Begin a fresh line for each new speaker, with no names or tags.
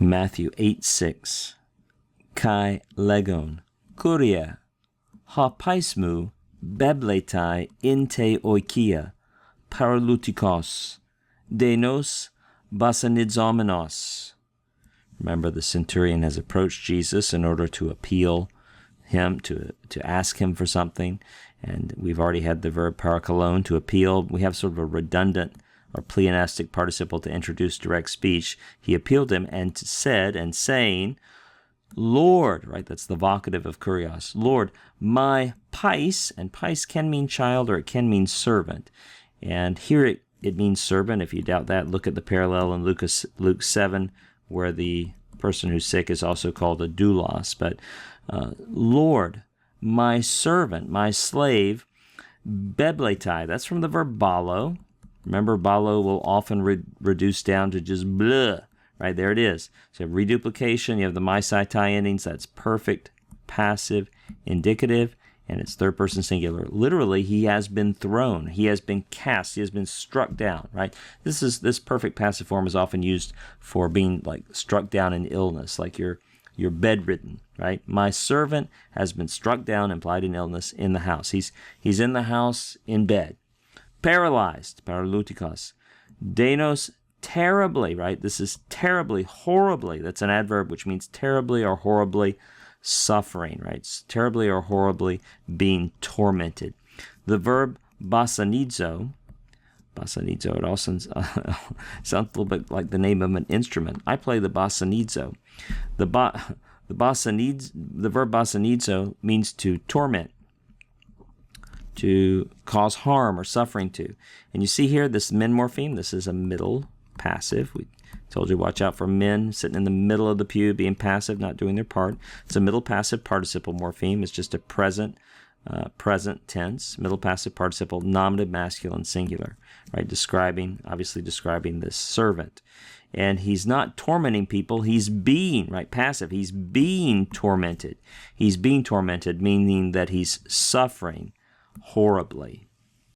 Matthew 8:6. Kai legon, kuria, ha paismu, bebletai inte oikia, paralutikos, denos basanidzomenos. Remember, the centurion has approached Jesus in order to appeal him, to ask him for something. And we've already had the verb parakalon, to appeal. We have sort of a redundant or pleonastic participle to introduce direct speech. He appealed him and said, and saying, Lord, right? That's the vocative of kurios. Lord, my pais, and pais can mean child or it can mean servant. And here it means servant. If you doubt that, look at the parallel in Luke 7, where the person who's sick is also called a doulos. But Lord, my servant, my slave, bebletai, that's from the verb balo. Remember, balo will often reduce down to just bleh. Right, there it is. So you have reduplication, you have the mysaitai endings, that's perfect, passive, indicative, and it's third person singular. Literally, he has been thrown, he has been cast, he has been struck down, right? This perfect passive form is often used for being like struck down in illness, like you're bedridden, right? My servant has been struck down, implied in illness, in the house. He's in the house in bed. Paralyzed, paralutikos. Denos, terribly, right? This is terribly, horribly. That's an adverb which means terribly or horribly suffering, right? It's terribly or horribly being tormented. The verb basanidzo, it also sounds a little bit like the name of an instrument. I play the basanidzo. The verb basanidzo means to torment, to cause harm or suffering to. And you see here this men morpheme, this is a middle passive. We told you watch out for men sitting in the middle of the pew being passive, not doing their part. It's a middle passive participle morpheme. It's just a present tense, middle passive participle, nominative masculine singular, right? Obviously describing this servant. And he's not tormenting people, he's being, right? Passive, he's being tormented. He's being tormented, meaning that he's suffering horribly.